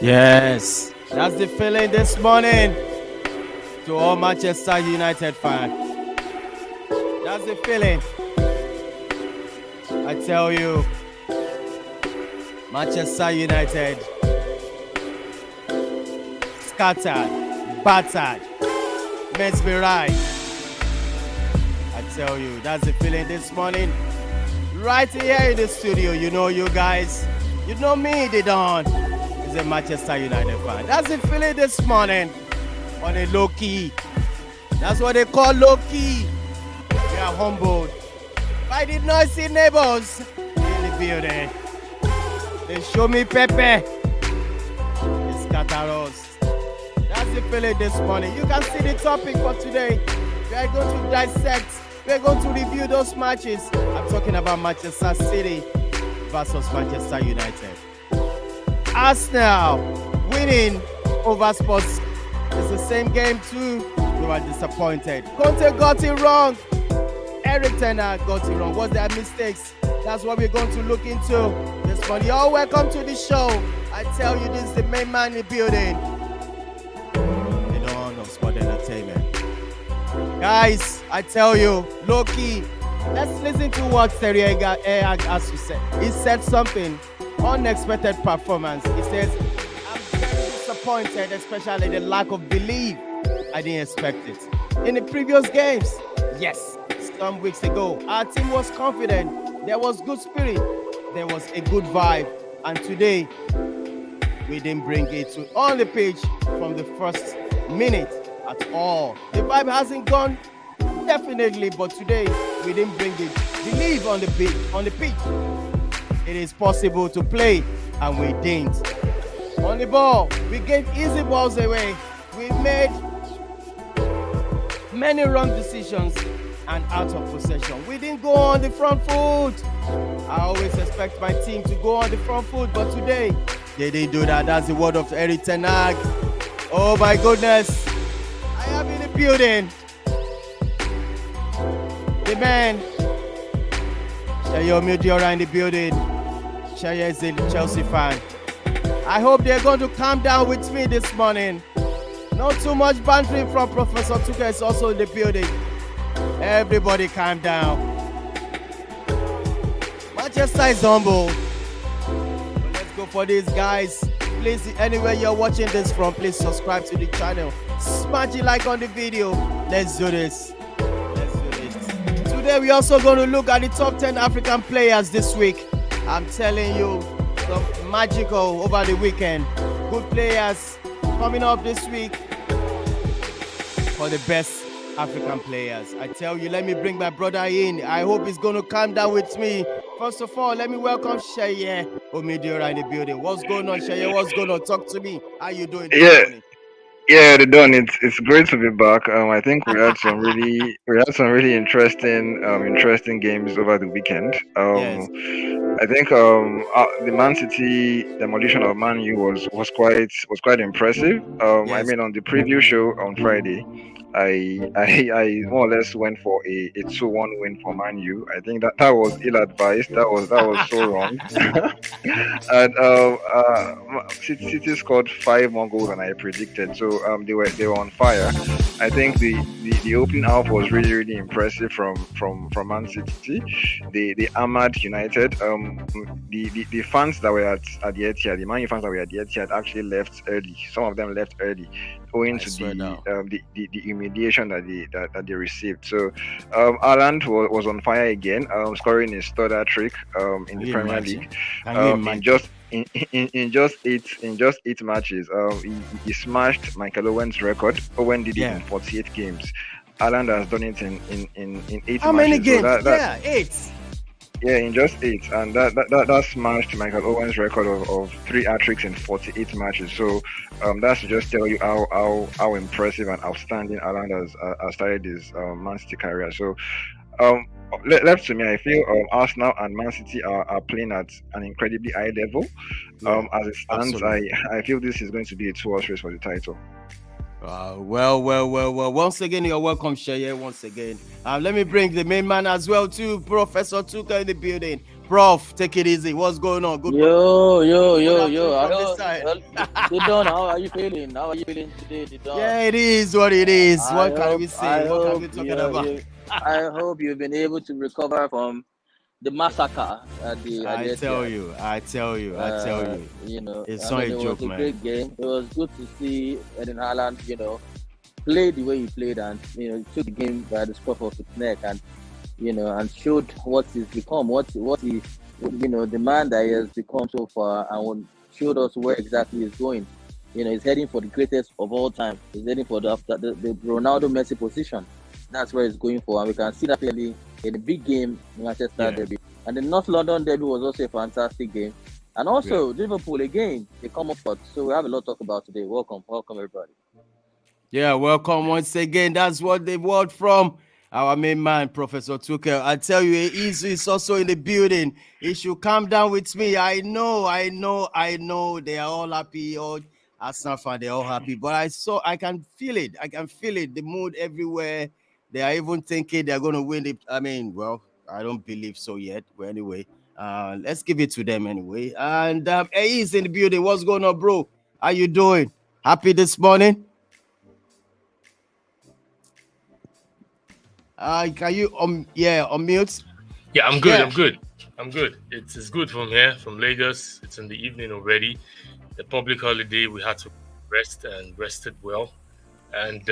Yes, that's the feeling this morning to all Manchester United fans. That's the feeling. I tell you, Manchester United scattered, battered, mesmerized. I tell you, that's the feeling this morning. Right here in the studio, you know you guys, you know me, they don't. A Manchester United fan. That's the feeling this morning on a low key. That's what they call low key. We are humbled by the noisy neighbors in the building. They show me Pepe. They scatter us. That's the feeling this morning. You can see the topic for today. We are going to dissect. We are going to review those matches. I'm talking about Manchester City versus Manchester United. Arsenal winning over Spurs. It's the same game too. They were disappointed. Conte got it wrong. E.Ten Hag got it wrong. What's their mistakes? That's what we're going to look into this morning. You're welcome to the show. I tell you, this is the main man in the building. They don't know sport entertainment. Guys, I tell you, low key. Let's listen to what Hag has to say. He said something. Unexpected performance. He says, I'm very disappointed, especially the lack of belief. I didn't expect it. In the previous games, yes, some weeks ago, our team was confident. There was good spirit. There was a good vibe. And today, we didn't bring it on the pitch from the first minute at all. The vibe hasn't gone, definitely, but today, we didn't bring it. Believe on the pitch. It is possible to play, and we didn't. On the ball, we gave easy balls away. We made many wrong decisions and out of possession. We didn't go on the front foot. I always expect my team to go on the front foot, but today, they didn't do that. That's the word of E.Ten Hag. Oh my goodness. I am in the building. The man, Shayo Mudiora in the building. Shaya is a Chelsea fan. I hope they're going to calm down with me this morning. Not too much bantering from Professor Tuchel is also in the building. Everybody calm down. Manchester is humble. So let's go for this, guys. Please, anywhere you're watching this from, please subscribe to the channel. Smash the like on the video. Let's do this. Today, we're also going to look at the top 10 African players this week. I'm telling you, some magical over the weekend. Good players coming up this week for the best African players. I tell you, let me bring my brother in. I hope he's going to calm down with me. First of all, let me welcome Shaye Omidiora in the building. What's going on, Shaye? What's going on? Talk to me. How you doing this morning? Yeah, the Don. It's great to be back. I think we had some really interesting games over the weekend. Yes. I think the Man City demolition of Man U was quite impressive. I Yes. mean, on the preview show on Friday, I more or less went for a 2-1 win for Man U. I think that was ill advised. That was so wrong. And City scored five more goals than I predicted. So they were on fire. I think the opening half was really impressive from Man City. They hammered United. The fans that were at the Etihad, the Man U fans that were at the Etihad actually left early. Some of them left early, owing I to swear down. the humiliation that they received. So Haaland was on fire again, scoring his third hat trick in Can the you Premier League imagine? Can you in imagine? just eight matches. He smashed Michael Owen's record. Owen did it Yeah. in 48 games. Haaland has done it in eight How many matches. So games? that Yeah, 8. yeah, in just eight, and that smashed Michael Owen's record of three hat tricks in 48 matches. So that's to just tell you how impressive and outstanding Haaland has started his Man City career. So um, left to me, I feel Arsenal and Man City are playing at an incredibly high level. Yeah, As it stands, I absolutely. I feel this is going to be a two-horse race for the title. Well. Once again, you're welcome, Sheye. Once again, let me bring the main man as well, too, Professor Tuchel in the building. Prof, take it easy. What's going on? Good afternoon I from this know. side. Well, the Don, how are you feeling? How are you feeling today, the Don? Yeah, it is what it is. I What can hope, we I say? What can hope we talking you, about? I hope you've been able to recover from the massacre at the Etihad. I tell you, it's I not mean, a it joke, was a man. great game. It was good to see Eden Haaland, play the way he played, and he took the game by the scruff of his neck, and and showed what he's become, what he, the man that he has become so far, and showed us where exactly he's going. He's heading for the greatest of all time. He's heading for the Ronaldo Messi position. That's where he's going for, and we can see that clearly in the big game, Manchester Yeah, derby, and the North London derby was also a fantastic game. And yeah. also Liverpool again, they come up for. So we have a lot to talk about today. Welcome everybody. Yeah, welcome once again. That's what the word from our main man, Professor Tuchel. I tell you, Izu is also in the building. He should calm down with me. I know. They are all happy. All Arsenal fans, they're all happy. But I can feel it. I can feel it. The mood everywhere. They are even thinking they're going to win it. I mean, well, I don't believe so yet. But anyway, let's give it to them anyway. And he's in the building. What's going on, bro? How you doing? Happy this morning? Can you unmute? Yeah, I'm good. Yeah, I'm good. I'm good. It's good from here, from Lagos. It's in the evening already. The public holiday, we had to rest and rested well. And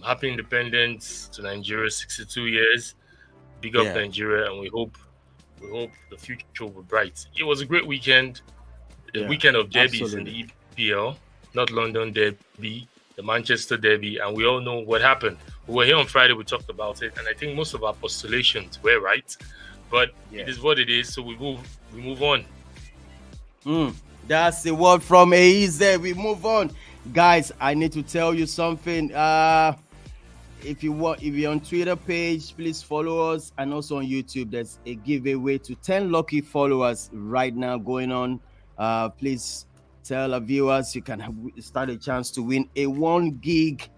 happy independence to Nigeria, 62 years. Big up yeah, Nigeria, and we hope the future will be bright. It was a great weekend. The yeah, weekend of derbies in absolutely. the EPL, not London derby, the Manchester derby, and we all know what happened. We were here on Friday, we talked about it, and I think most of our postulations were right. But Yeah. it is what it is, so we move on. That's the word from AEZ. We move on. Guys, I need to tell you something. If you're on Twitter page, please follow us, and also on YouTube. There's a giveaway to 10 lucky followers right now going on. Please tell our viewers you can start a chance to win a 1 gig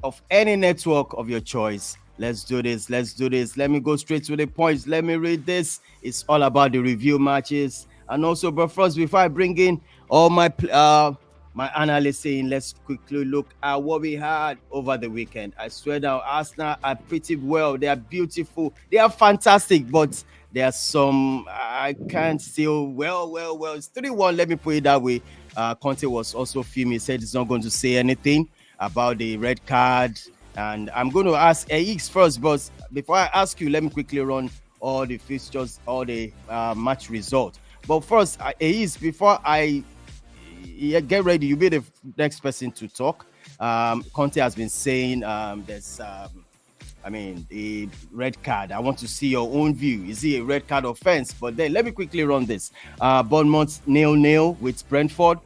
of any network of your choice. Let's do this. Let me go straight to the points. Let me read this. It's all about the review matches. And also, but first, before I bring in all my analysts saying, let's quickly look at what we had over the weekend. I swear down, Arsenal are pretty well. They are beautiful. They are fantastic, but there are some I can't still. Well. It's 3-1. Let me put it that way. Conte was also filming. He said he's not going to say anything about the red card. And I'm going to ask AX first, but before I ask you, let me quickly run all the fixtures, all the match results. But first, AX, before I get ready, you'll be the next person to talk. Conte has been saying there's the red card. I want to see your own view. Is it a red card offense? But then let me quickly run this. Bournemouth 0-0 with Brentford.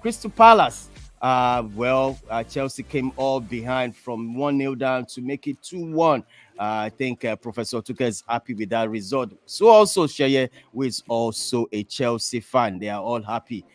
Crystal Palace Chelsea came all behind from 1-0 down to make it 2-1. I think Professor Tuchel is happy with that result. So also Sheye, who is also a Chelsea fan, they are all happy.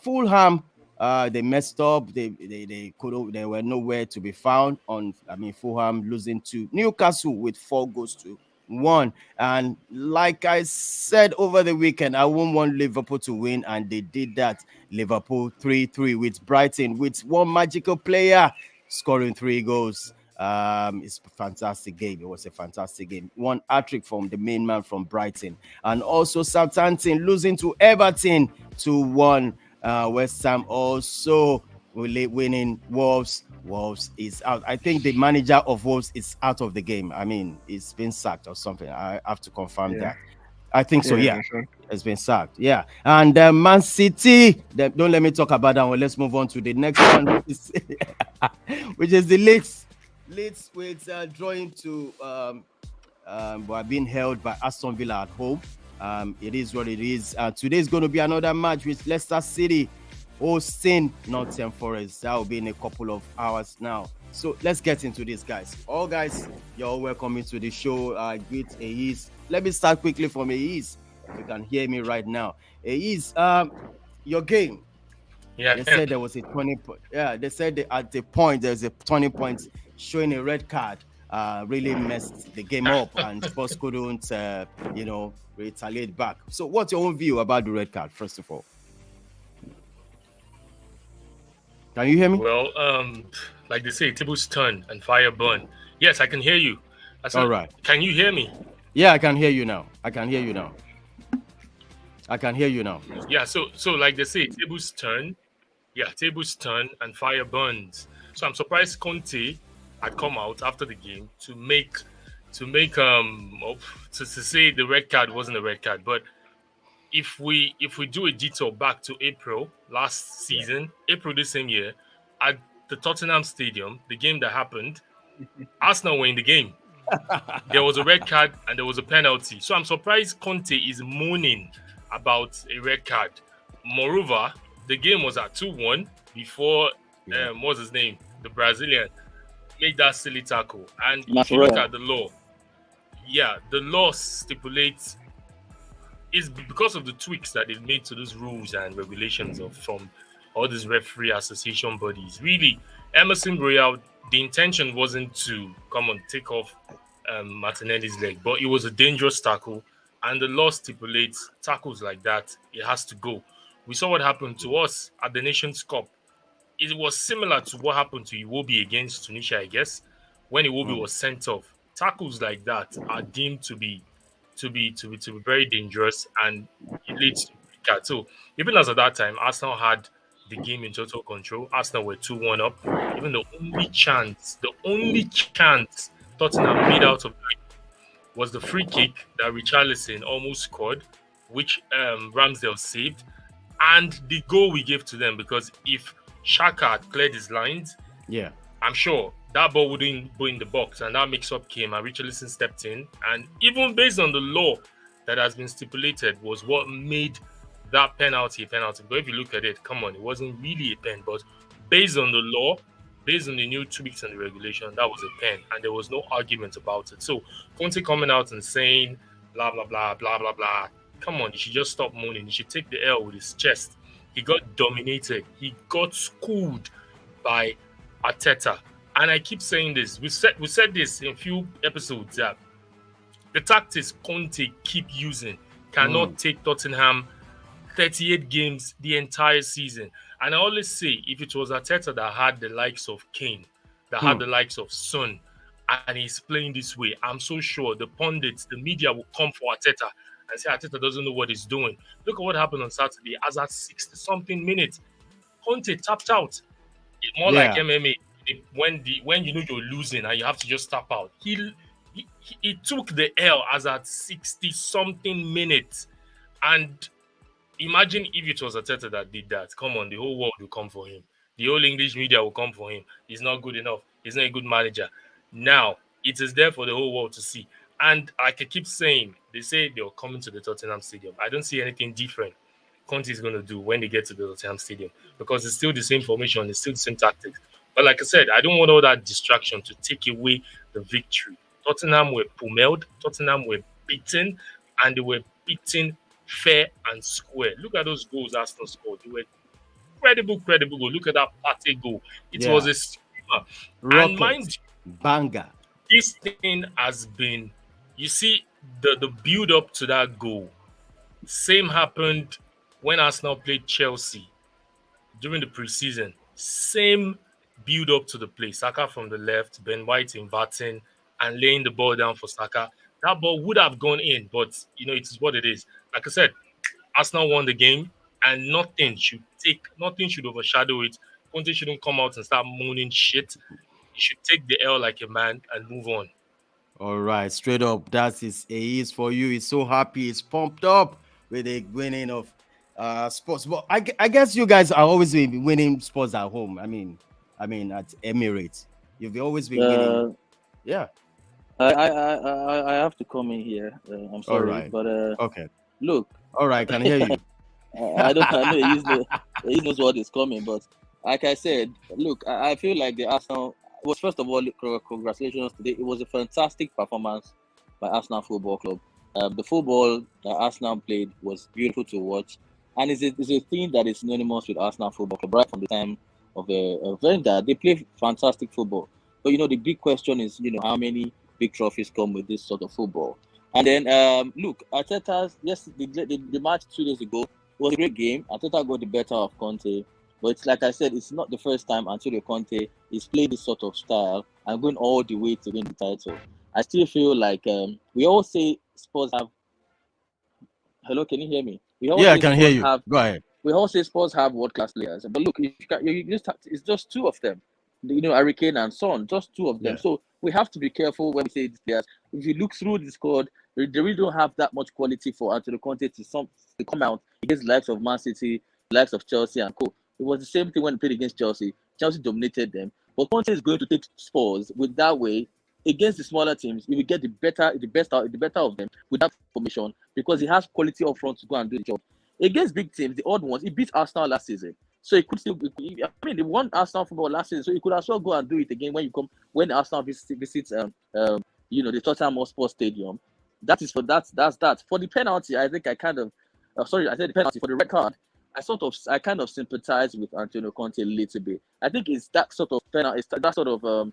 Fulham, they messed up. They could they were nowhere to be found. Fulham losing to Newcastle with 4-1. And like I said over the weekend, I won't want Liverpool to win, and they did that. Liverpool 3-3 with Brighton, with one magical player scoring 3 goals. It's a fantastic game. It was a fantastic game. One hat-trick from the main man from Brighton. And also Southampton losing to Everton 2-1. West Ham also winning. Wolves is out. I think the manager of Wolves is out of the game. I mean, it's been sacked or something. I have to confirm that. I think so. Yeah, it's been sacked. Yeah, and Man City. Don't let me talk about that one. Let's move on to the next one, which is the Leeds. Leeds with drawing to being held by Aston Villa at home. It is what it is. Today is going to be another match with Leicester City hosting Nottingham Forest. That will be in a couple of hours now. So let's get into this, guys. All guys, you're all welcome into the show. Greet Eiz. Let me start quickly from Eiz. You can hear me right now. Eiz, your game. Yeah. They said there was a 20 point. Yeah, they said at the point there's a 20 points showing a red card. Really messed the game up, and Spurs couldn't, retaliate back. So, what's your own view about the red card, first of all? Can you hear me? Well, like they say, tables turn and fire burn. Yes, I can hear you. All right. Can you hear me? Yeah, I can hear you now. Yeah, so like they say, tables turn. Yeah, tables turn and fire burns. So I'm surprised Conte had come out after the game to say the red card wasn't a red card. But if we do a detour back to April last season, April this same year, at the Tottenham Stadium, the game that happened, Arsenal were in the game. There was a red card and there was a penalty. So I'm surprised Conte is moaning about a red card. Moreover, the game was at 2-1 before what's his name? The Brazilian made that silly tackle. And if you look at the law, the law stipulates is because of the tweaks that they've made to those rules and regulations from all these referee association bodies. Really, Emerson Royal, the intention wasn't to come and take off Martinelli's leg, but it was a dangerous tackle, and the law stipulates tackles like that, it has to go. We saw what happened to us at the Nations Cup. It was similar to what happened to Iwobi against Tunisia, I guess, when Iwobi was sent off. Tackles like that are deemed to be very dangerous, and it leads to red. So even as at that time, Arsenal had the game in total control. Arsenal were 2-1 up. Even the only chance Tottenham made out of it was the free kick that Richarlison almost scored, which Ramsdale saved, and the goal we gave to them, because if Xhaka had cleared his lines, I'm sure that ball wouldn't go in the box, and that mix-up came, and Richarlison stepped in, and even based on the law that has been stipulated was what made that penalty a penalty. But if you look at it, come on, it wasn't really a pen, but based on the law, based on the new tweaks and the regulation, that was a pen, and there was no argument about it. So Conte coming out and saying blah blah blah blah blah blah, come on, he should just stop moaning. He should take the L with his chest. He got dominated. He got schooled by Arteta. And I keep saying this. We said this in a few episodes that the tactics Conte keep using cannot take Tottenham 38 games the entire season. And I always say, if it was Arteta that had the likes of Kane, that had the likes of Son, and he's playing this way, I'm so sure the pundits, the media will come for Arteta and say Arteta doesn't know what he's doing. Look at what happened on Saturday. As at 60-something minutes, Conte tapped out. More like MMA. When you know you're losing and you have to just tap out. He took the L as at 60-something minutes. And imagine if it was Arteta that did that. Come on, the whole world will come for him. The whole English media will come for him. He's not good enough. He's not a good manager. Now, it is there for the whole world to see. And like I keep saying, they say they're coming to the Tottenham Stadium. I don't see anything different Conte is going to do when they get to the Tottenham Stadium, because it's still the same formation, it's still the same tactics. But like I said, I don't want all that distraction to take away the victory. Tottenham were pummeled, Tottenham were beaten, and they were beaten fair and square. Look at those goals Arsenal scored. They were credible goal. Look at that Partey goal. It was a screamer. Rocket. And mind you, Banger. this thing has been, you see, the build up to that goal. Same happened when Arsenal played Chelsea during the preseason. Same build up to the play. Saka from the left, Ben White inverting and laying the ball down for Saka. That ball would have gone in, but it is what it is. Like I said, Arsenal won the game, and nothing should overshadow it. Conte shouldn't come out and start moaning shit. He should take the L like a man and move on. All right, straight up, that is for you. He's so happy, he's pumped up with the winning of sports. But I guess you guys are always been winning sports at home. I mean at Emirates, you've always been winning. Yeah. I have to come in here. I'm sorry, right. but Okay. look. All right, can hear you. I know he knows what is coming, but like I said, look, I feel like the Arsenal was, first of all, congratulations today. It was a fantastic performance by Arsenal Football Club. The football that Arsenal played was beautiful to watch, and it's a thing that is synonymous with Arsenal Football Club right from the time of Wenger. They play fantastic football, but the big question is, how many big trophies come with this sort of football? And then, look, Arteta's, yes, the match 2 days ago was a great game. Arteta got the better of Conte. But it's like I said, it's not the first time Antonio Conte is playing this sort of style and going all the way to win the title. I still feel like we all say Spurs have... Hello, can you hear me? I can hear you. Go ahead. We all say Spurs have world-class players. But look, it's just 2 of them. Harry Kane and Son, just 2 of them. Yeah. So we have to be careful when we say these players. If you look through the squad, they really don't have that much quality for Antonio Conte to come out against the likes of Man City, the likes of Chelsea and co. It was the same thing when he played against Chelsea. Chelsea dominated them. But Conte is going to take Spurs with that way against the smaller teams. He will get the better of them with that formation, because he has quality up front to go and do the job. Against big teams, the odd ones, he beat Arsenal last season. So he could still, they won Arsenal football last season, so he could as well go and do it again when Arsenal visits the Tottenham Hotspur Stadium. That's that. For the penalty, I think I said the penalty. For the red card, I kind of sympathize with Antonio Conte a little bit. I think it's that sort of penalty, it's that sort of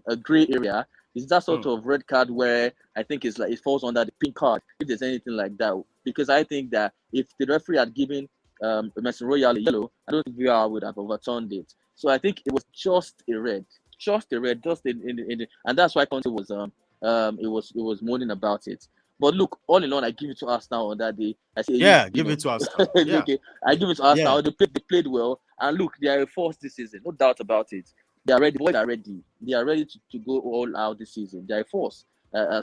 a grey area. It's that sort of red card where I think it's like it falls under the pink card, if there's anything like that. Because I think that if the referee had given Messi Royal yellow, I don't think VR would have overturned it. So I think it was just a red, and that's why Conte was it was moaning about it. But look, all in all, I give it to Arsenal on that day. I say, give it to Arsenal. Yeah. Okay, I give it to Arsenal. They played well, and look, they are a force this season, no doubt about it. They are ready. Boys are ready. They are ready to go all out this season. They are a force.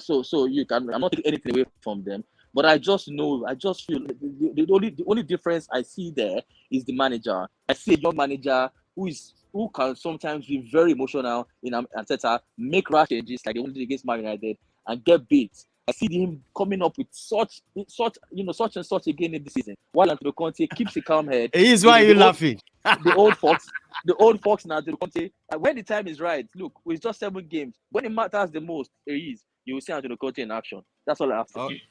So you can. I'm not taking anything away from them. But I just feel the only difference I see there is the manager. I see a young manager who can sometimes be very emotional in Arteta, make rash changes like they wanted against Man United, and get beat. I see him coming up with such and such again in this season. While Antonio Conte keeps a calm head. It is why you're laughing. The old fox now, Antonio Conte. When the time is right, look, it's just 7 games. When it matters the most, you will see Antonio Conte in action. That's all I have to say.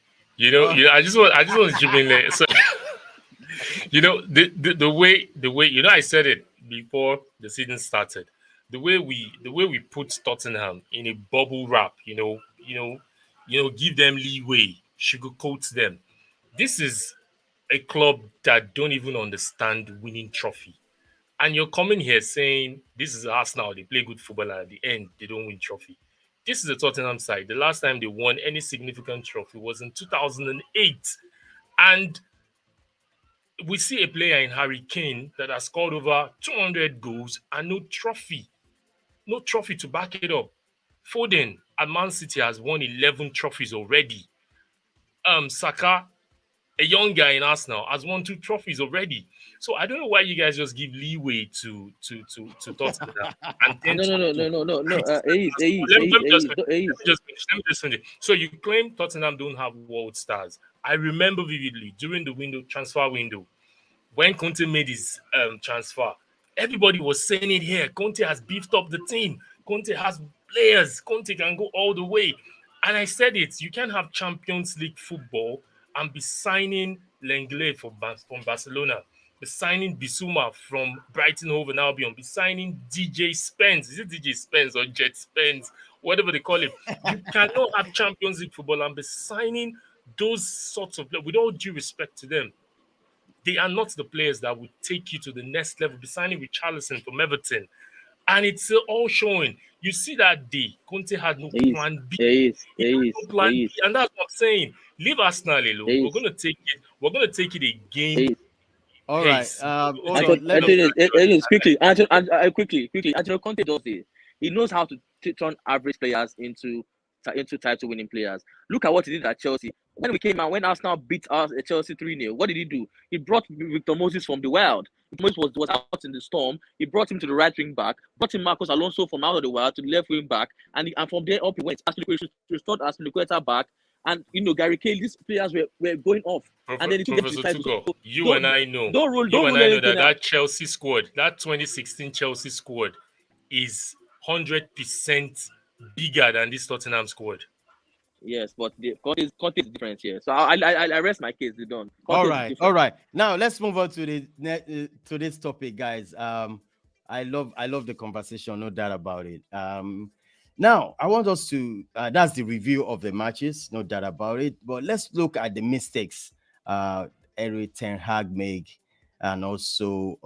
I just want to chip in there. So, the way I said it before the season started. The way we put Tottenham in a bubble wrap, give them leeway, sugarcoat them. This is a club that don't even understand winning trophy. And you're coming here saying this is Arsenal, they play good football, and at the end they don't win trophy. This is a Tottenham side. The last time they won any significant trophy was in 2008. And we see a player in Harry Kane that has scored over 200 goals and no trophy. No trophy to back it up. Foden at Man City has won 11 trophies already. Saka a young guy in Arsenal, has won 2 trophies already. So I don't know why you guys just give leeway to Tottenham and tend No, no, no, to no, no, no, no. criticize Arsenal. Let me just finish. So you claim Tottenham don't have world stars. I remember vividly during the transfer window, when Conte made his transfer, everybody was saying it here. Conte has beefed up the team. Conte has players. Conte can go all the way. And I said it. You can't have Champions League football and be signing Lenglet from Barcelona, be signing Bissouma from Brighton Hove and Albion, be signing DJ Spence. Is it DJ Spence or Jet Spence? Whatever they call him. You cannot have Champions League football and be signing those sorts of, with all due respect to them, they are not the players that would take you to the next level. Be signing with Charlison from Everton, and it's all showing. You see that day, Conte had no plan B. He had no plan B, and that's what I'm saying. Leave Arsenal alone. We're gonna take it. We're gonna take it a game. All right. Quickly. Antonio Conte does it. He knows how to turn average players into title-winning players. Look at what he did at Chelsea. When Arsenal beat us at Chelsea 3-0, what did he do? He brought Victor Moses from the wild. Moses was out in the storm. He brought him to the right wing back, brought him Marcos Alonso from out of the wild to the left wing back, and from there up he went. Restored Aspilicueta back, and Gary Cahill. These players were going off. And then Professor Tuchel, you and I know that Chelsea squad, that 2016 Chelsea squad, is 100% bigger than this Tottenham squad. Yes, but the Conte is different here. So I rest my case. Done. All right. Now let's move on to this topic, guys. I love the conversation, no doubt about it. Now I want us to that's the review of the matches, no doubt about it. But let's look at the mistakes E.Ten Hag made, and also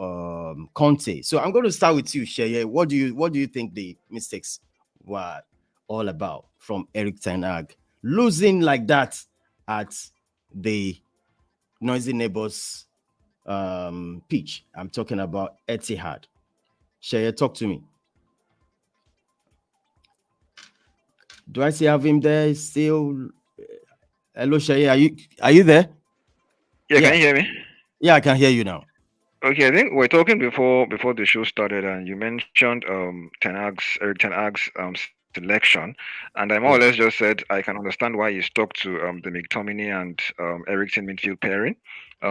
Conte. So I'm going to start with you, Sheye. What do you think the mistakes were all about from E.Ten Hag? Losing like that at the Noisy Neighbors pitch. I'm talking about Etihad. Sheye, talk to me. Do I still have him there still? Hello, Sheye. Are you there? Yeah, can you hear me? Yeah, I can hear you now. Okay, I think we're talking before the show started, and you mentioned Ten Hag's selection, and I more or less just said I can understand why he stuck to the McTominay and Eriksen midfield pairing,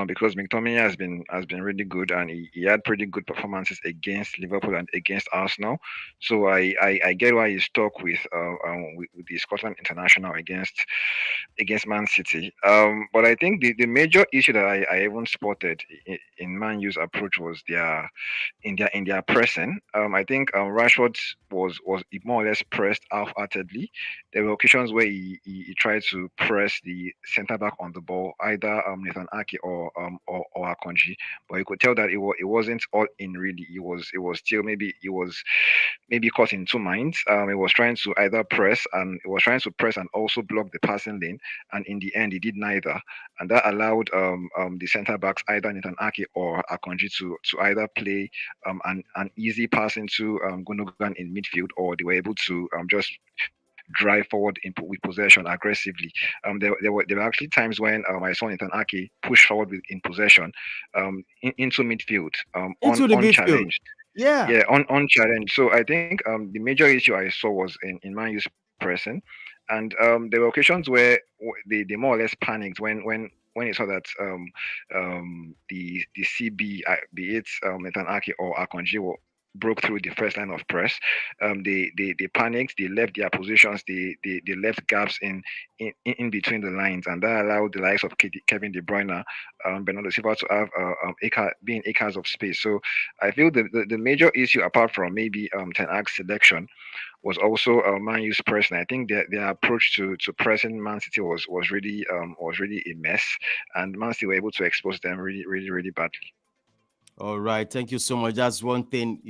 because McTominay has been really good, and he had pretty good performances against Liverpool and against Arsenal. So I get why he stuck with the Scotland international against Man City. But I think the major issue that I even spotted in Man U's approach was their pressing. I think Rashford was more or less pressed half-heartedly. There were occasions where he tried to press the centre back on the ball, either Nathan Ake or Akanji, but you could tell that it wasn't all in really. It was still maybe caught in two minds. He was trying to either press and also block the passing lane, and in the end he did neither, and that allowed the centre backs, either Nathan Ake or Akanji, to either play an easy pass into Gundogan in midfield, or they were able to just drive forward with possession aggressively. There were actually times when I saw Nathan Ake push forward in possession into midfield unchallenged. Yeah, unchallenged. So I think the major issue I saw was in Man U's pressing, and there were occasions where they more or less panicked when he saw that the CB, be it Nathan Ake or Akanji, broke through the first line of press. They panicked. They left their positions. They left gaps in between the lines, and that allowed the likes of Kevin De Bruyne, Bernardo Silva to have being acres of space. So I feel the major issue, apart from maybe Ten Hag's selection, was also Man U's pressing. I think their approach to pressing Man City was really a mess, and Man City were able to expose them really, really, really badly. All right, thank you so much. That's one thing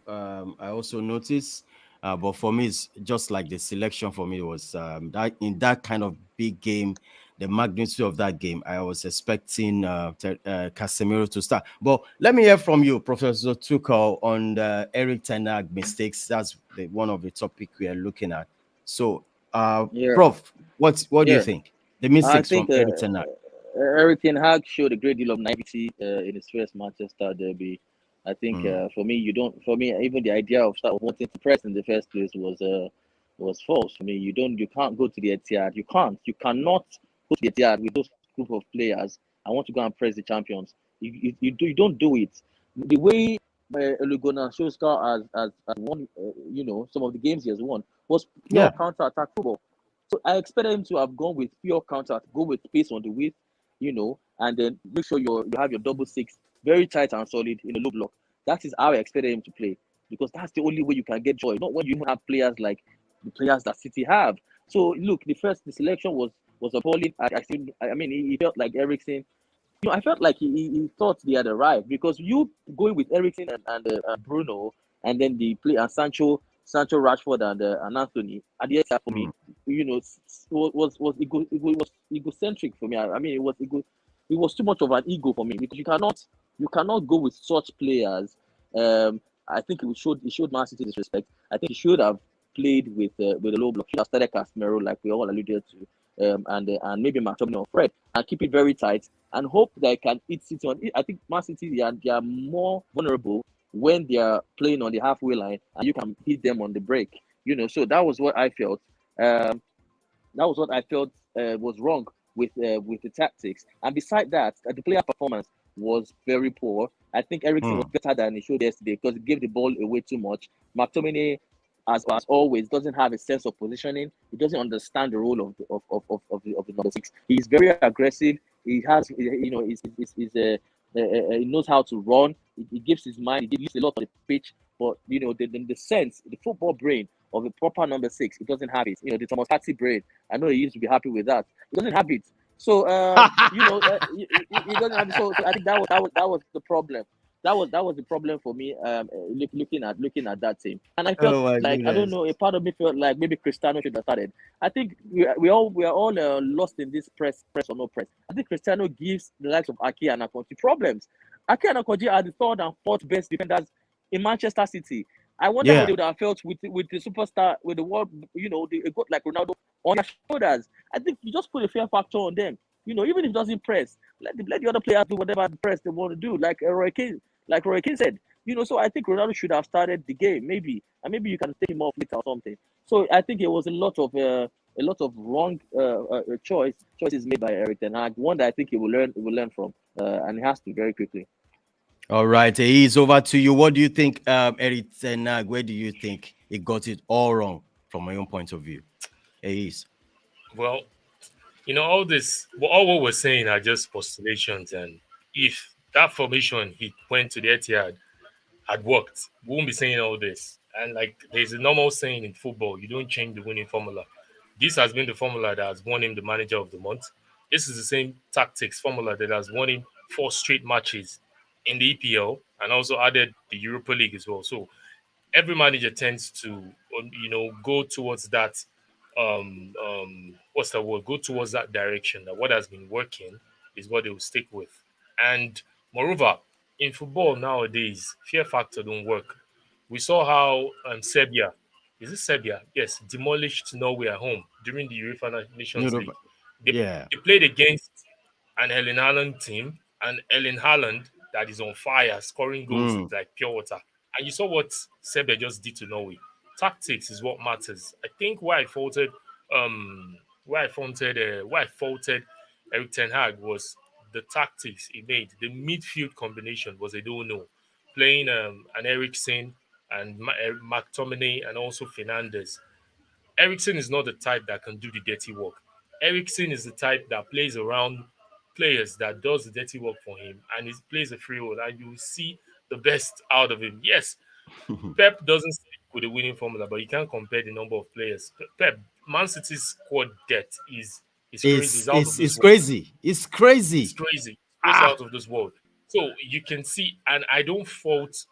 I also noticed. But for me, it's just like the selection for me was that in that kind of big game, the magnitude of that game, I was expecting Casemiro to start. But let me hear from you, Professor Tuchel, on the E.Ten Hag mistakes. That's one of the topic we are looking at. So, Prof, what do you think? The mistakes from E.Ten Hag. Eric Ten Hag showed a great deal of naivety in his first Manchester derby. I think for me, you don't. For me, even the idea of start wanting to press in the first place was false. For me, you can't go to the Etihad. You cannot go to the Etihad with those group of players. I want to go and press the champions. You don't do it. The way Ole Gunnar Solskjaer has won, some of the games he has won was pure Yeah. counter attack football. So I expected him to have gone with pure counter, go with space on the width, and then make sure you have your double six very tight and solid in a low block. That is how I expected him to play because that's the only way you can get joy. Not when you have players like the players that City have. So look, the selection was appalling. I mean, he felt like Eriksen. I felt like he thought they had arrived because you going with Eriksen and Bruno and then the play and Sancho, Rashford and Anthony at the end for me, was egocentric for me. I mean, it was too much of an ego for me because you cannot go with such players. I think it showed Man City disrespect. I think he should have played with a low block. Should have started Casemiro like we all alluded to. And maybe McTominay or Fred and keep it very tight and hope they can hit City on it. I think Man City they are more vulnerable when they are playing on the halfway line and you can hit them on the break. So that was what I felt. Was wrong with the tactics. And beside that, the player performance was very poor. I think Eriksen was better than he showed yesterday because he gave the ball away too much. McTominay, as always, doesn't have a sense of positioning. He doesn't understand the role of the number six. He's very aggressive. He has, he knows how to run. He gives his mind. He gives a lot on the pitch. But the sense, the football brain of a proper number six, he doesn't have it. The Thomas Partey brain. I know he used to be happy with that. He doesn't have it. So he doesn't have it. So I think that was the problem. That was the problem for me. Looking at that team, and I felt I don't know. A part of me felt like maybe Cristiano should have started. I think we are all lost in this press or no press. I think Cristiano gives the likes of Ake and Akonji problems. Ake and Akonji are the third and fourth best defenders in Manchester City. I wonder how they would have felt with the superstar, with the world, a goat like Ronaldo on their shoulders. I think you just put a fear factor on them. Even if it doesn't press, let the other players do whatever press they want to do, like Roy Keane said. So I think Ronaldo should have started the game, maybe, and maybe you can take him off later or something. So I think it was a lot of wrong choices made by Eric Ten Hag. One that I think he will learn from, and he has to very quickly. All right, it's over to you. What do you think, Eric Ten Hag? Where do you think he got it all wrong from my own point of view? Is well, all what we're saying are just postulations, and if that formation he went to the Etihad had worked, we won't be saying all this. And like there's a normal saying in football, you don't change the winning formula. This has been the formula that has won him the manager of the month. This is the same tactics formula that has won him 4 straight matches in the EPL and also added the Europa League as well. So every manager tends to, go towards that. What's the word? Go towards that direction. That what has been working is what they will stick with. And moreover, in football nowadays, fear factor don't work. We saw how Serbia, is it Serbia? Yes, demolished Norway at home during the UEFA Nations League. They played against an Erling Haaland team, and Erling Haaland that is on fire, scoring goals like pure water. And you saw what Serbia just did to Norway. Tactics is what matters. I think why I faulted Eric Ten Hag was the tactics he made. The midfield combination was a no-no. Playing an Eriksen and McTominay and also Fernandes. Eriksen is not the type that can do the dirty work. Eriksen is the type that plays around players that does the dirty work for him and he plays a free role and you will see the best out of him. Yes, Pep doesn't stick with the winning formula, but you can't compare the number of players. Man City's squad depth is crazy. It's crazy. It's crazy. It's crazy. It's out of this world. So you can see, and I don't fault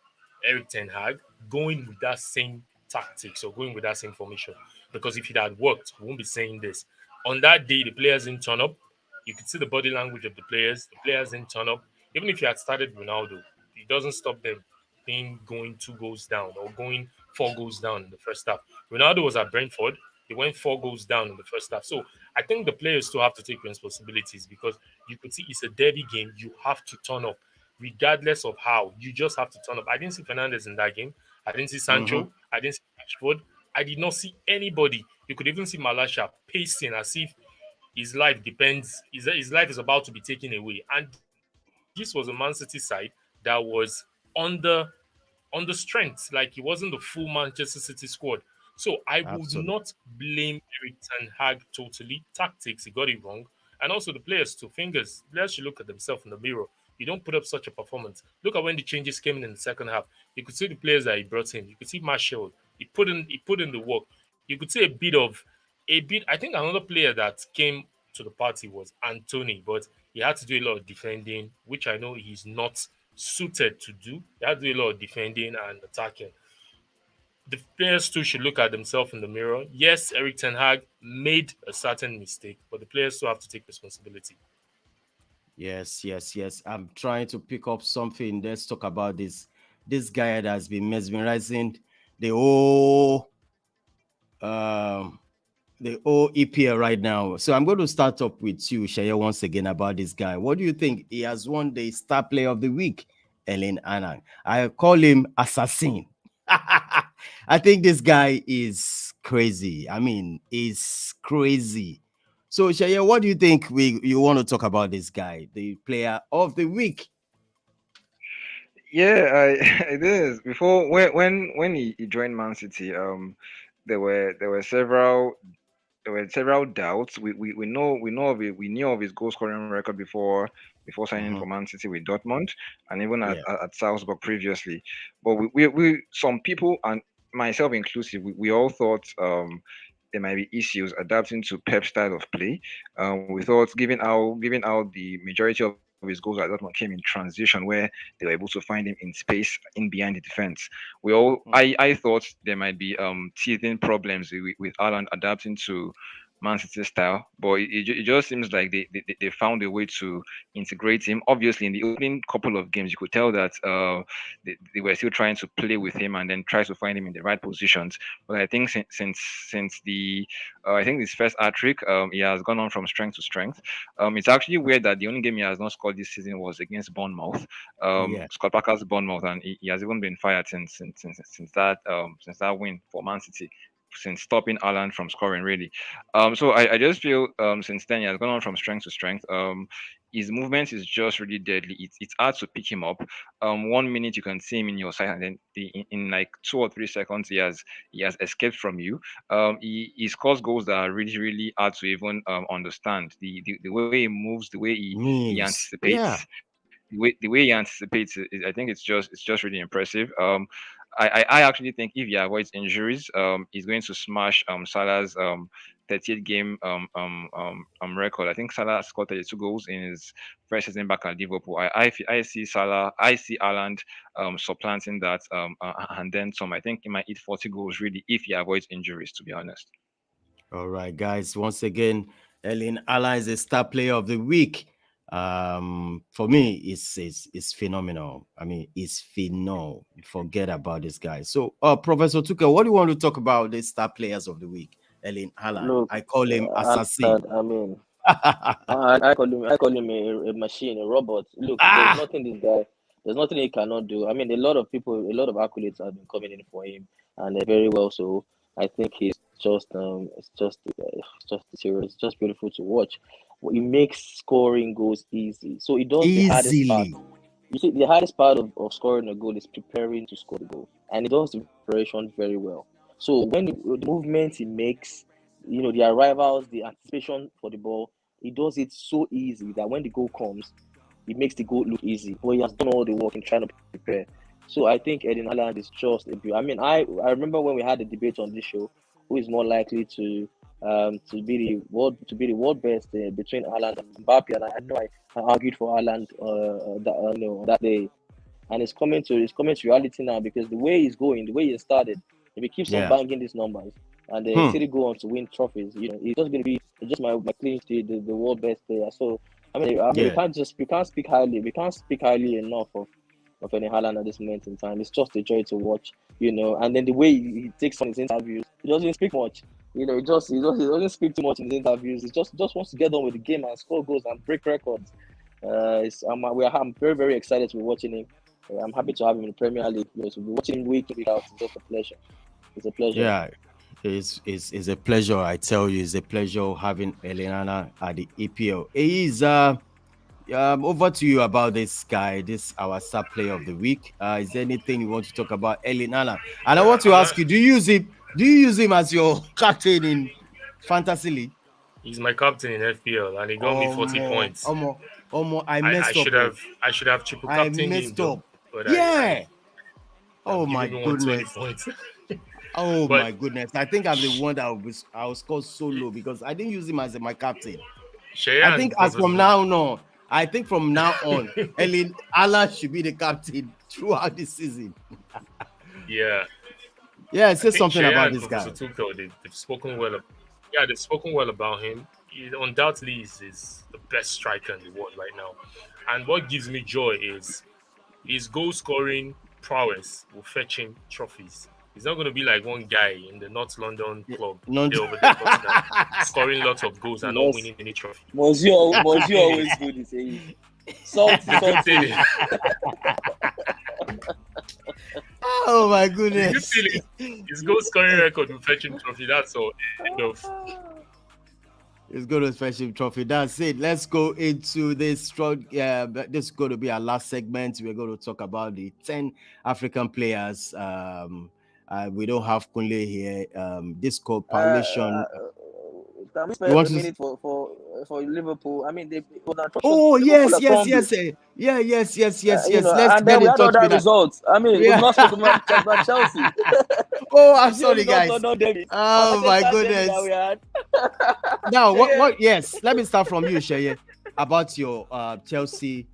Eric Ten Hag going with that same tactics or going with that same formation. Because if it had worked, we won't be saying this. On that day, the players didn't turn up. You could see the body language of the players. The players didn't turn up. Even if you had started Ronaldo, it doesn't stop them being going 2 goals down or going 4 goals down in the first half. Ronaldo was at Brentford. They went 4 goals down in the first half. So I think the players still have to take responsibilities because you could see it's a derby game. You have to turn up, regardless of how. You just have to turn up. I didn't see Fernandez in that game. I didn't see Mm-hmm. Sancho. I didn't see Rashford. I did not see anybody. You could even see Malasha pacing as if his life depends. His life is about to be taken away. And this was a Man City side that was under on the strength. Like it wasn't the full Manchester City squad. So I would Absolutely. not blame Eric Ten Hag totally. Tactics, he got it wrong. And also the players too. Fingers. Players should look at themselves in the mirror. You don't put up such a performance. Look at when the changes came in the second half. You could see the players that he brought in. You could see Marshall. He put in the work. You could see a bit. I think another player that came to the party was Anthony, but he had to do a lot of defending, which I know he's not suited to do. He had to do a lot of defending and attacking. The players too should look at themselves in the mirror. Yes, Eric Ten Hag made a certain mistake, but the players still have to take responsibility. Yes, yes, yes. I'm trying to pick up something. Let's talk about this guy that has been mesmerizing the whole um the whole EPL right now. So I'm going to start up with you, Shaya, once again about this guy. What do you think? He has won the Star Player of the Week, Ellen Anang. I call him Assassin. I think this guy is crazy. I mean, he's crazy. So, Shaya, what do you think you want to talk about this guy, the Player of the Week? Yeah, it is. Before when he joined Man City, there were several doubts. We knew of his goal scoring record before signing Mhm. for Man City with Dortmund, and even at, Yeah. at Salzburg previously. But we some people, and myself inclusive, we all thought there might be issues adapting to Pep's style of play. We thought, given how the majority of his goals at Dortmund came in transition, where they were able to find him in space in behind the defense. I thought there might be teething problems with Alan adapting to Man City style, but it just seems like they found a way to integrate him. Obviously, in the opening couple of games, you could tell that they were still trying to play with him and then try to find him in the right positions. But I think since the I think his first hat trick, he has gone on from strength to strength. It's actually weird that the only game he has not scored this season was against Bournemouth, Yeah. Scott Parker's Bournemouth, and he has even been fired since that win for Man City, since stopping Alan from scoring really. So I just feel since then he has gone on from strength to strength. His movement is just really deadly. It's hard to pick him up. 1 minute you can see him in your sight, and then in like 2 or 3 seconds he has escaped from you. He scores goals that are really really hard to even understand. The way he moves, the way he Moves. anticipates, Yeah. the way he anticipates I think it's just really impressive. I actually think if he avoids injuries, he's going to smash Salah's 38 game record. I think Salah scored 32 goals in his first season back at Liverpool. I see Salah, I see Haaland supplanting that, and then some. I think he might hit 40 goals really if he avoids injuries. To be honest. All right, guys. Once again, Ellen Allah is a Star Player of the Week. For me, it's phenomenal. I mean, it's phenomenal. Forget about this guy. So, Professor Tuchel, what do you want to talk about the Star Players of the Week? Ellen Haaland. Look, I call him Assassin. Haaland, I mean, I call him a machine, a robot. Look, Ah, there's nothing he cannot do. I mean, a lot of people, a lot of accolades have been coming in for him, and very well. So I think it's just beautiful to watch. He makes scoring goals easy. So he does the hardest part. easily. You see, the hardest part of scoring a goal is preparing to score the goal, and he does the preparation very well. So when the movements he makes, the arrivals, the anticipation for the ball, he does it so easy that when the goal comes, it makes the goal look easy. But he has done all the work in trying to prepare. So I think Eden Haaland is just a beauty. I mean, I remember when we had the debate on this show, who is more likely to be the world best between Haaland and Mbappe, and I know I argued for Haaland that day, and it's coming to reality now because the way he's going, the way he started, if he keeps on Yeah. banging these numbers and Hmm. City go on to win trophies, he's just going to be just my clean sheet, the world best player. So I mean, Yeah. we can't speak highly enough of any Haaland at this moment in time. It's just a joy to watch, and then the way he takes on his interviews, he doesn't speak much. he doesn't speak too much in the interviews. He just wants to get on with the game and score goals and break records. I'm very, very excited to be watching him. I'm happy to have him in the Premier League. To be watching him week in, week out is just a pleasure. It's a pleasure. Yeah, it's a pleasure. I tell you, it's a pleasure having Elinana at the EPL. He's over to you about this guy, this our star player of the week. Is there anything you want to talk about Elinana? And I want to ask you, do you use him as your captain in fantasy league? He's my captain in FPL, and he got me 40 points. I messed up. I should have triple I captained messed him. up. Yeah. Oh my goodness. Oh But- my goodness. I think I'm the one that I was score so low because I didn't use him as my captain. I think from now on, Ellen Allah should be the captain throughout the season. Yeah. Yeah, say something about this guy. Tuchel, they've spoken well. They've spoken well about him. He undoubtedly is the best striker in the world right now. And what gives me joy is his goal scoring prowess will fetch him trophies. He's not going to be like one guy in the North London club over there scoring lots of goals and not winning any trophy. Monsieur always do the same. Salty. Oh my goodness! His goal scoring record will fetch him trophy. That's all. Enough. It's going to fetch him trophy. That's it. Let's go into this strong. This is going to be our last segment. We're going to talk about the 10 African players. We don't have Kunle here. This coalition. Can we spend a minute for Liverpool? I mean, they. Yes. Yeah. Let's and then we had other results. I mean, we've not spoken about Chelsea. Oh, I'm sorry, guys. Oh my goodness. Now, what? Yes, let me start from you, Sheye, about your Chelsea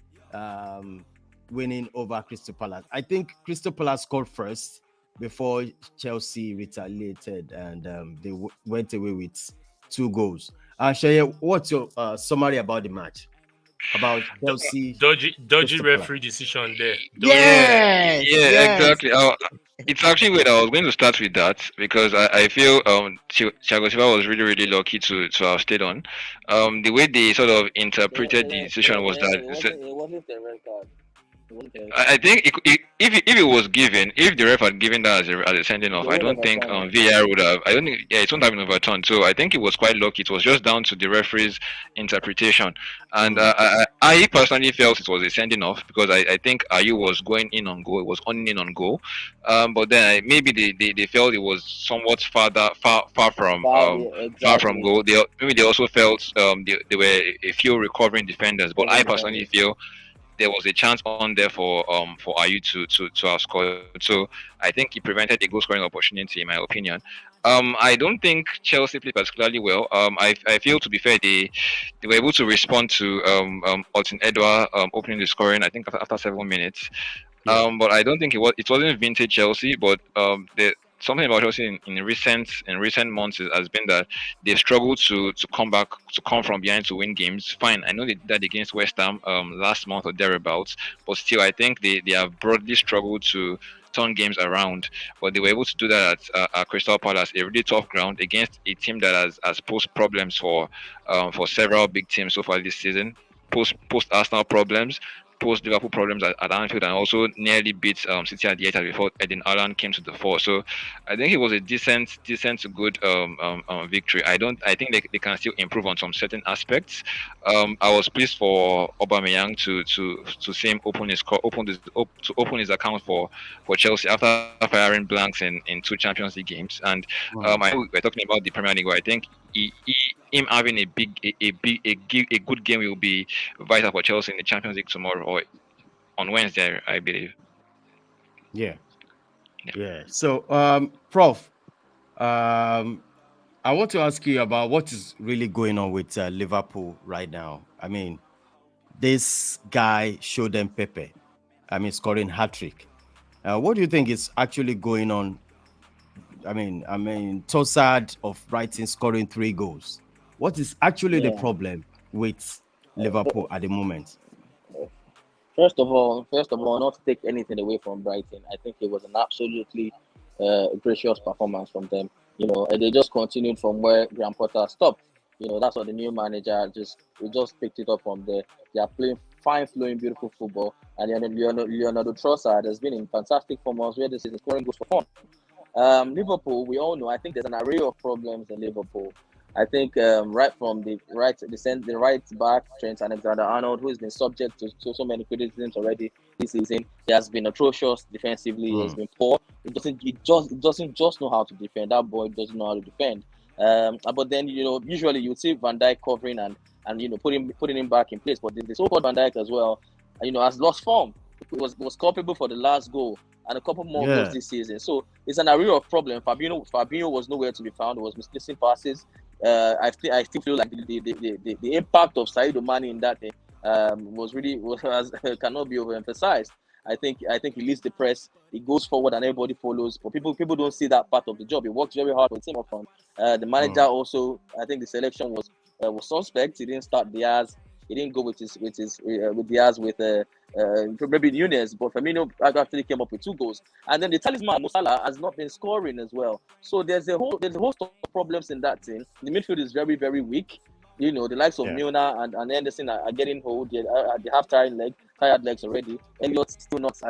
winning over Crystal Palace. I think Crystal Palace scored first before Chelsea retaliated, and they went away with 2 goals. Sheye, what's your summary about the match? About Chelsea? Dodgy referee decision there. Yeah, exactly. It's actually where I was going to start with that because I feel Thiago Silva was really, really lucky to have stayed on. The way they sort of interpreted the decision was that it wasn't a red card. I think if it was given, if the ref had given that as a sending off, I don't think VAR would have. I don't think it wouldn't have been overturned. So I think it was quite lucky. It was just down to the referee's interpretation. And I personally felt it was a sending off because I think Ayew was going in on goal. It was on in on goal. But then maybe they felt it was somewhat far from goal. They also felt there were a few recovering defenders. But I personally feel there was a chance on there for Ayew to have scored. So I think he prevented a goal scoring opportunity, in my opinion. I don't think Chelsea played particularly well. I feel, to be fair, they were able to respond to Alton Edouard opening the scoring, I think after 7 minutes. But I don't think it wasn't vintage Chelsea, but something about Chelsea in recent months has been that they've struggled to come from behind to win games. Fine, I know they did that against West Ham last month or thereabouts, but still I think they have broadly struggled to turn games around. But they were able to do that at Crystal Palace, a really tough ground against a team that has posed problems for several big teams so far this season. Post Arsenal problems, post Liverpool problems at Anfield, and also nearly beat City at the Etihad before Eden Haaland came to the fore. So I think it was a decent to good victory. I think they can still improve on some certain aspects. I was pleased for Aubameyang to see him open his account for Chelsea after firing blanks in 2 Champions League games. And I know we're talking about the Premier League, but I think him having a good game will be vital for Chelsea in the Champions League tomorrow or on Wednesday, I believe. Yeah. So, Prof, I want to ask you about what is really going on with Liverpool right now. I mean, this guy showed them Pepe. I mean, scoring hat-trick. What do you think is actually going on? I mean, Trossard of Brighton scoring 3 goals. What is actually the problem with Liverpool at the moment? First of all, not to take anything away from Brighton, I think it was an absolutely gracious performance from them. And they just continued from where Graham Potter stopped. That's what the new manager just picked it up from there. They are playing fine, flowing, beautiful football. And Leonardo Trossard has been in fantastic form as well this season, scoring goals for fun. Liverpool, we all know. I think there's an array of problems in Liverpool. I think right from the right back Trent Alexander-Arnold, who has been subject to so many criticisms already this season. He has been atrocious defensively. He has been poor. He doesn't just know how to defend. That boy doesn't know how to defend. But then usually you see Van Dijk covering and putting him back in place. But the so-called Van Dijk as well, has lost form. It was culpable for the last goal and a couple more goals this season. So it's an array of problems. Fabinho was nowhere to be found. He was missing passes. I still feel like the impact of Sadio Mane in that thing cannot be overemphasized. I think he leads the press. He goes forward and everybody follows. But people don't see that part of the job. He works very hard with him up front. The manager also, I think the selection was suspect. He didn't start Diaz. He didn't go with Diaz with maybe Nunes, but Firmino actually came up with 2 goals. And then the talisman Mo Salah has not been scoring as well. So there's a host of problems in that team. The midfield is very, very weak. The likes of Milner and Henderson are getting old. They have tired legs already. Elliott's still not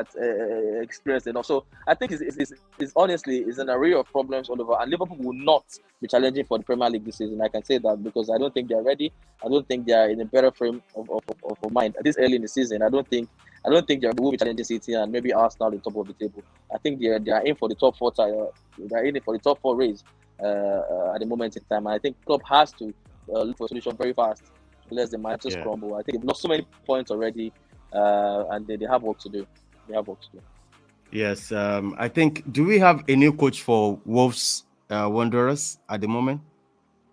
experienced enough. So I think it's honestly an array of problems all over. And Liverpool will not be challenging for the Premier League this season. I can say that because I don't think they're ready. I don't think they are in a better frame of mind this early in the season. I don't think they will be challenging City and maybe Arsenal at the top of the table. I think they are in for the top 4 title. They're in for the top 4 race at the moment in time. And I think club has to look for a solution very fast, unless the matches crumble. I think they've lost so many points already, and they have work to do. Yes, I think. Do we have a new coach for Wolves Wanderers at the moment?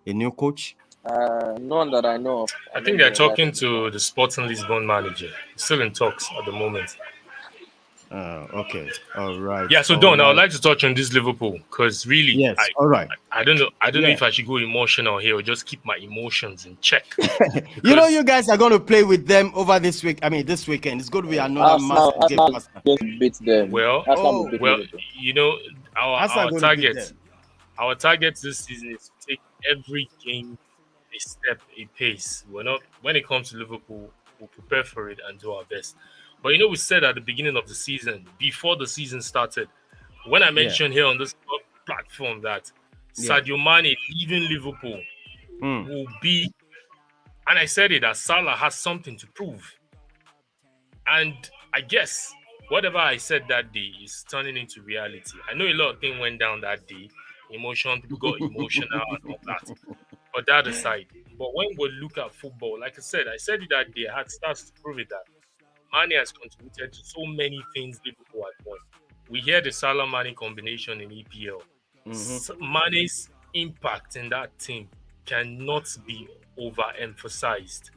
A new coach? None that I know of. I think they're talking to the Sporting Lisbon manager. He's still in talks at the moment. Okay, all right. Yeah, so Don, I would like to touch on this Liverpool because really, yes, all right. I don't know if I should go emotional here or just keep my emotions in check. You guys are going to play with them over this week. I mean, this weekend. It's going to be another massive game. Going beat them. Our target this season is to take every game a step, a pace. When it comes to Liverpool, we'll prepare for it and do our best. But we said at the beginning of the season, before the season started, when I mentioned here on this platform that Sadio Mane leaving Liverpool will be, and I said it, that Salah has something to prove. And I guess whatever I said that day is turning into reality. I know a lot of things went down that day. People got emotional and all that. But that aside, but when we look at football, like I said it that day, I had stats to prove it that Mane has contributed to so many things Liverpool have won. We hear the Salah-Mane combination in EPL. Mane's impact in that team cannot be overemphasized.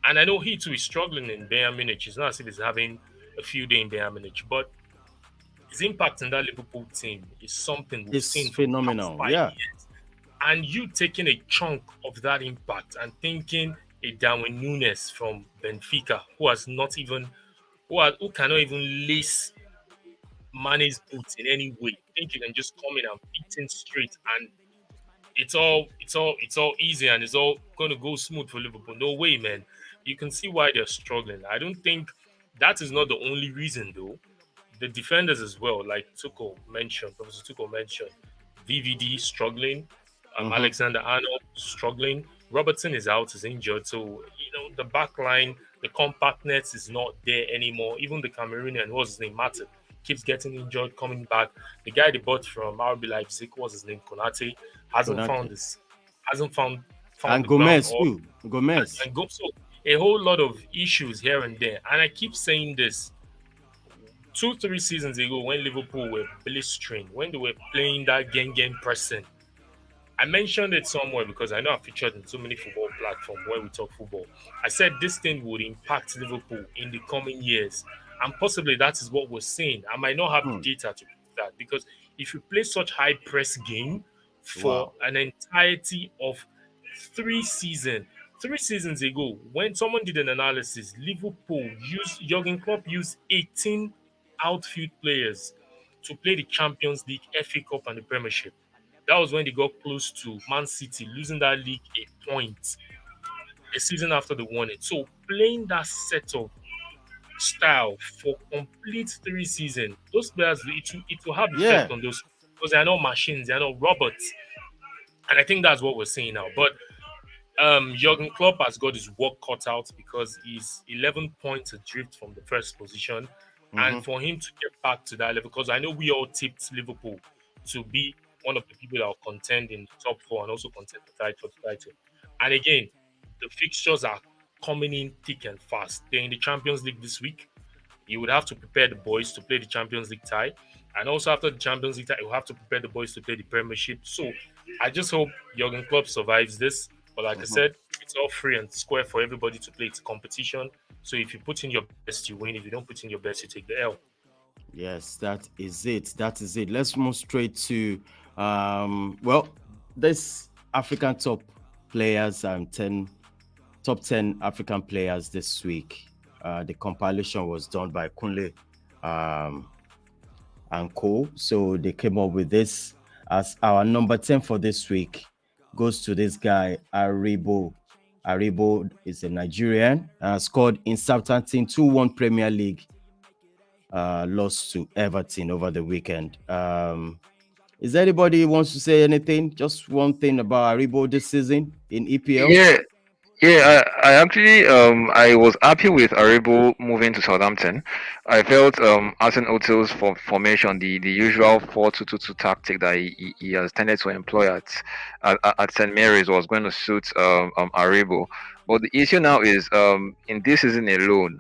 And I know he too is struggling in Bayern Munich. It's not as if he's having a few days in Bayern Munich, but his impact in that Liverpool team is something we've seen phenomenal. For 5 years. And you taking a chunk of that impact and thinking a Darwin Núñez from Benfica, who cannot even lace Mane's boots in any way. Think you can just come in and beat him straight, and it's all easy and it's all going to go smooth for Liverpool. No way, man. You can see why they're struggling. I don't think that is not the only reason, though. The defenders as well, like Professor Tuchel mentioned, VVD struggling, Alexander-Arnold struggling. Robertson is out, is injured. So, the back line, the compactness is not there anymore. Even the Cameroonian, what's his name, Matip, keeps getting injured, coming back. The guy they bought from RB Leipzig, what's his name, Konate, hasn't found and Gomez too. So a whole lot of issues here and there. And I keep saying this. 2-3 seasons ago, when Liverpool were blistering, when they were playing that game pressing, I mentioned it somewhere because I know I featured in so many football platforms where we talk football. I said this thing would impact Liverpool in the coming years. And possibly that is what we're seeing. I might not have the data to prove that, because if you play such high press game for an entirety of 3 seasons ago, when someone did an analysis, Jurgen Klopp used 18 outfield players to play the Champions League, FA Cup, and the Premiership. That was when they got close to Man City, losing that league a point a season after they won it. So playing that set of style for complete 3 seasons, those players it will have Yeah. effect on those because they are not machines, they are not robots. And I think that's what we're seeing now. But Jurgen Klopp has got his work cut out because he's 11 points adrift from the first position. And for him to get back to that level, because I know we all tipped Liverpool to be one of the people that will contend in the top four and also contend for the title. And again, the fixtures are coming in thick and fast. They're in the Champions League this week. You would have to prepare the boys to play the Champions League tie. And also after the Champions League tie, you have to prepare the boys to play the Premiership. So I just hope Jurgen Klopp survives this. But like I said, it's all free and square for everybody to play. It's a competition. So if you put in your best, you win. If you don't put in your best, you take the L. Yes, that is it. That is it. Let's move straight to this African top players and top 10 African players this week. The compilation was done by Kunle and Co. So they came up with this as our number 10 for this week goes to this guy, Aribo. Aribo is a Nigerian, scored in Southampton 2-1 Premier League, lost to Everton over the weekend. Is there anybody who wants to say anything? Just one thing about Aribo this season in EPL? I actually I was happy with Aribo moving to Southampton. I felt Arsene Otil's formation, the usual 4-2-2-2 tactic that he has tended to employ at St Mary's was going to suit Aribo. But the issue now is in this season alone,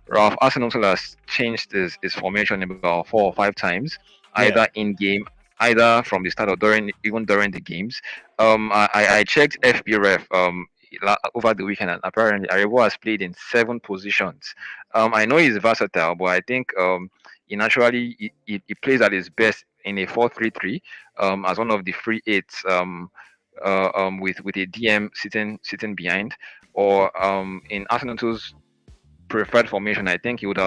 Ralph Arsene Otil has changed his formation about 4 or 5 times, either in game, either from the start or during the games. I checked FBref over the weekend, and apparently Aribo has played in 7 positions. I know he's versatile, but I think he naturally he plays at his best in a 4-3-3 as one of the free eights with a DM sitting behind, or in Arsenal's preferred formation. I think he would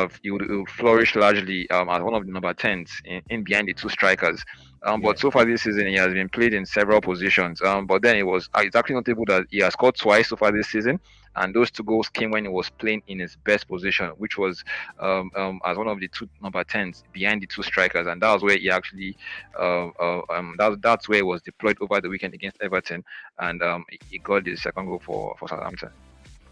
flourish largely as one of the number 10s in behind the 2 strikers. But so far this season, he has been played in several positions. But then it's actually notable that he has scored twice so far this season, and those 2 goals came when he was playing in his best position, which was as one of the 2 number 10s behind the 2 strikers, and that was where he actually that's where he was deployed over the weekend against Everton, and he got the second goal for Southampton.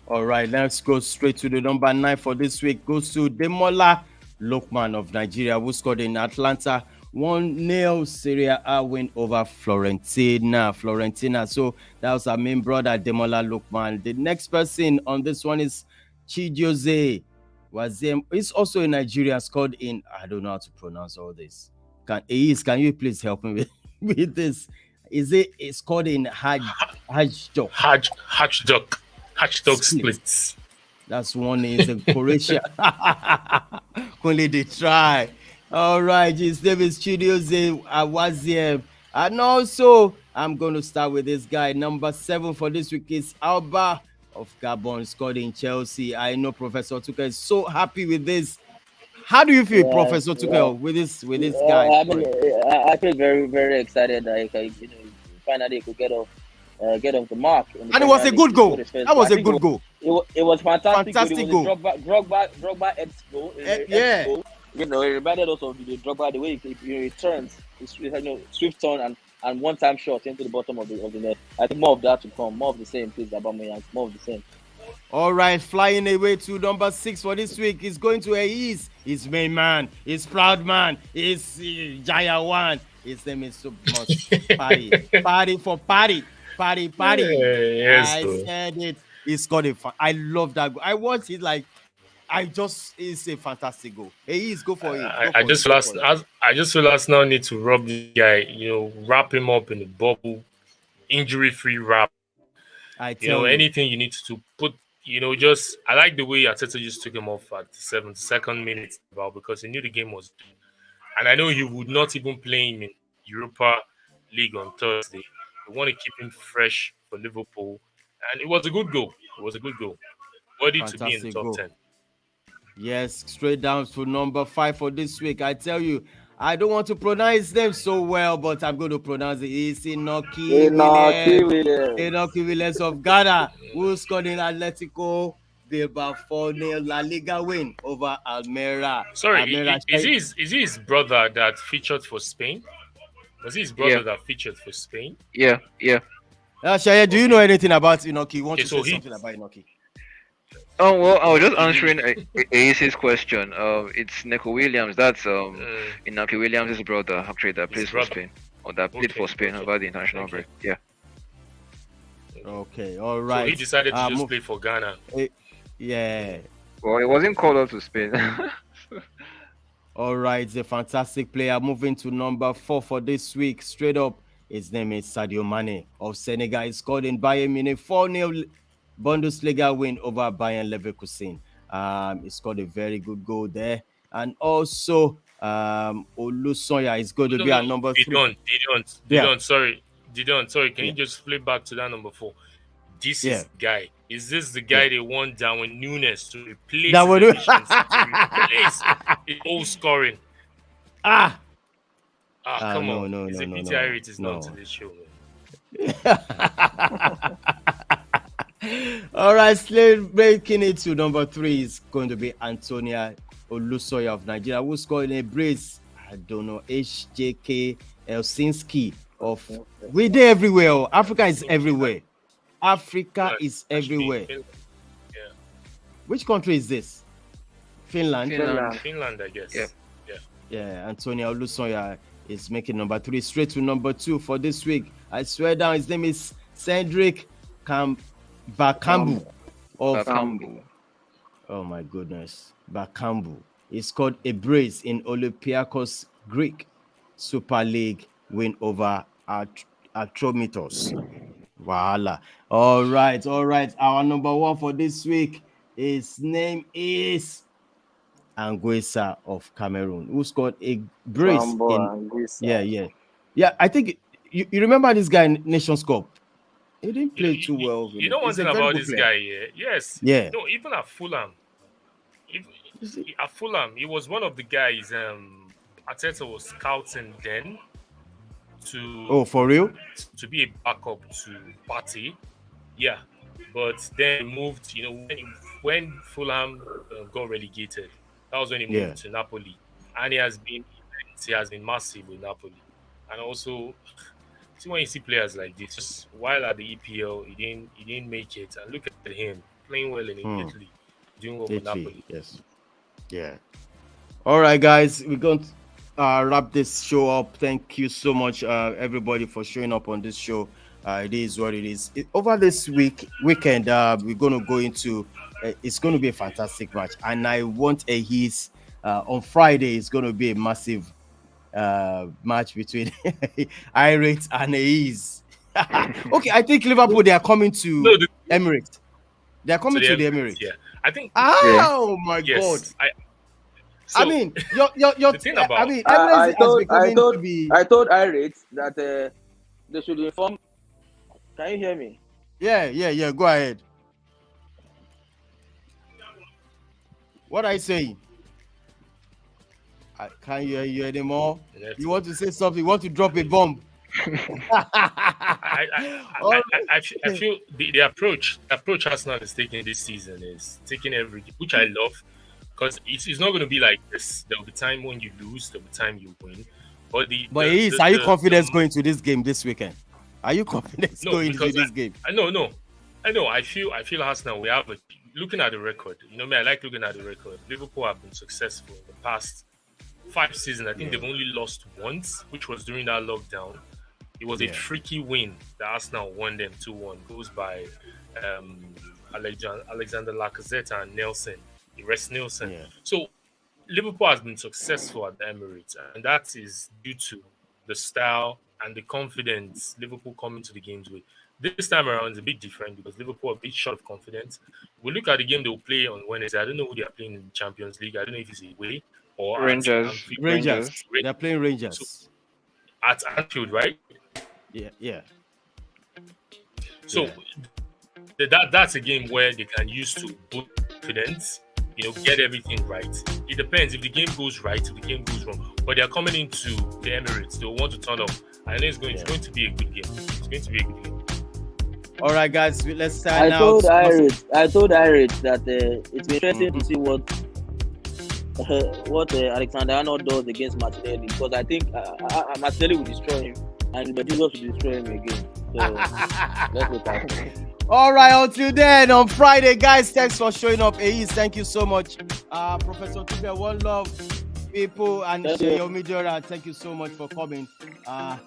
All right, let's go straight to the number 9 for this week. Goes to Demola Lookman of Nigeria, who scored in Atlanta 1-0 Serie A win over Florentina. So that was our main brother, Demola Lookman. The next person on this one is Chidioze Waziem. He's also a Nigerian, scored in, I don't know how to pronounce all this. Can you please help me with this? It's scored in Hajduk Splits. That's one is in Croatia. Only they try. All right, his name is Chidioze Waziem. And also, I'm going to start with this guy. Number 7 for this week is Alba of Gabon, scored in Chelsea. I know Professor Tuchel is so happy with this. How do you feel, Professor Tuchel, with this guy? I feel very, very excited that finally could get off the mark. And it was a good goal. That was a good goal. It was fantastic. Fantastic goal. Drogba X goal. Yeah. It reminded us of the Drogba, the way he turns, swift turn and one-time shot into the bottom of the net. I think more of that to come. More of the same, please, Aubameyang. More of the same. All right, flying away to number 6 for this week is going to his main man, his proud man, his Jayawan. His name is Party. Party. Yes, I said it. He scored a I love that goal. I watched it it's a fantastic goal. He's go for it. I just feel Arsenal need to rub the guy, wrap him up in a bubble, injury-free wrap. Anything you need to put, I like the way Arteta just took him off at the 72nd minute because he knew the game was done. And I know he would not even play him in Europa League on Thursday. We want to keep him fresh for Liverpool. And it was a good goal. Worthy to be in the top 10. Yes, straight down to number 5 for this week. I tell you, I don't want to pronounce them so well, but I'm going to pronounce it. It's Inoki Williams. Inoki Williams of Ghana, who scored in Atletico Bilbao 4-0 La Liga win over Almeria. Sorry, is he his brother that featured for Spain? Was he his brother that featured for Spain? Yeah. Shaya, do you know anything about Inoki? You want to say something about Inoki? Oh well, I was just answering Ace's question. It's Neko Williams. That's Inaki Williams' brother, actually, that plays for Spain, or that played for Spain over the international break. Yeah. Okay, all right. So he decided to just play for Ghana. Yeah. Well, he wasn't called up to Spain. All right, it's a fantastic player. Moving to number 4 for this week. Straight up, his name is Sadio Mane of Senegal. He scored in Bayern Munich 4-0 Bundesliga win over Bayern Leverkusen. He scored a very good goal there. And also, Olusoya is going to be at number 3. Didon, sorry. Can you just flip back to that number 4? This is the guy. Is this the guy they want Darwin Nunes to replace? To replace his old scoring. Come on. No. It's a PTI rate is not to this show, man. All right, Slade breaking it to number 3 is going to be Antonia Olusoya of Nigeria, who scored in a brace. I don't know, HJK Helsinki of. We're there everywhere. Africa is everywhere. Africa is everywhere. Yeah. Which country is this? Finland, I guess. Yeah. Antonia Olusoya is making number 3. Straight to number 2 for this week. I swear down, his name is Cedric Bakambu of Bakambu. Oh my goodness. Bakambu. He scored a brace in Olympiacos Greek Super League win over Atromitos. Voila. All right. Our number 1 for this week, his name is Anguissa of Cameroon, who scored a brace Yeah, I think you remember this guy in Nations Cup. He didn't play too well. You know one thing about this guy, Yes. Yeah. No, even at Fulham. He was one of the guys Arteta was scouting then to for real? To be a backup to Partey. Yeah. But then moved, when Fulham got relegated, that was when he moved to Napoli. And he has been massive with Napoli. And also, see, when you see players like this, just while at the EPL, he didn't make it. And look at him playing well in Italy, doing well for Napoli. Yes. Yeah. All right, guys, we're going to wrap this show up. Thank you so much, everybody, for showing up on this show. It is what it is. Over this weekend, we're going to go into. It's going to be a fantastic match, and I want a his on Friday. It's going to be a massive match between Emirates and A's. Okay, I think Liverpool, they are coming to Emirates. They are coming to the Emirates. Yeah, I think. Oh my God! I mean, your the thing about. I mean, Emirates I told Emirates that they should inform. Can you hear me? Yeah. Go ahead. What are you saying? I can't hear you anymore. You want to say something? You want to drop a bomb? I feel the approach Arsenal is taking this season is taking every game, which I love, because it's not going to be like this. There will be time when you lose, there will be time you win. But are you confident going to this game this weekend? Are you confident going to this game? I know. I feel Arsenal. We have looking at the record. I like looking at the record. Liverpool have been successful in the past 5 seasons. I think they've only lost once, which was during that lockdown. It was a tricky win that Arsenal won them 2-1. Goes by Alexander Lacazette and Nelson. Yeah. So Liverpool has been successful at the Emirates, and that is due to the style and the confidence Liverpool coming to the games with. This time around is a bit different because Liverpool are a bit short of confidence. We look at the game they will play on Wednesday. I don't know who they are playing in the Champions League. I don't know if it's away or Rangers. They're playing Rangers. So, at Anfield, right? Yeah. So that's a game where they can use to boost confidence get everything right. It depends if the game goes right, if the game goes wrong. But they're coming into the Emirates. They'll want to turn up. I know it's going to be a good game. It's going to be a good game. All right, guys, let's sign I out. told Iris that it's interesting to see what Alexander Arnold does against Martinelli, because I think Martinelli will destroy him and Jesus will destroy him again. So let's look at it. All right, until then, on Friday, guys, thanks for showing up. AEs, thank you so much. Professor Tuchel, one love, people, and Sheyo Midora, thank you so much for coming. Yeah,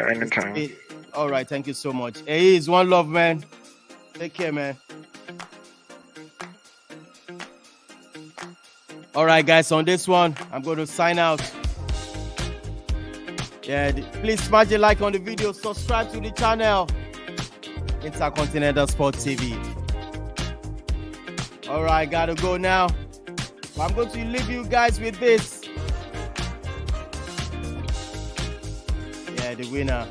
anytime. All right, thank you so much. AEs, one love, man. Take care, man. All right, guys, on this one, I'm going to sign out. Yeah, please smash a like on the video, subscribe to the channel, INTERCONTINENTAL SPORTS TV. All right, gotta go now. I'm going to leave you guys with this. Yeah, the winner.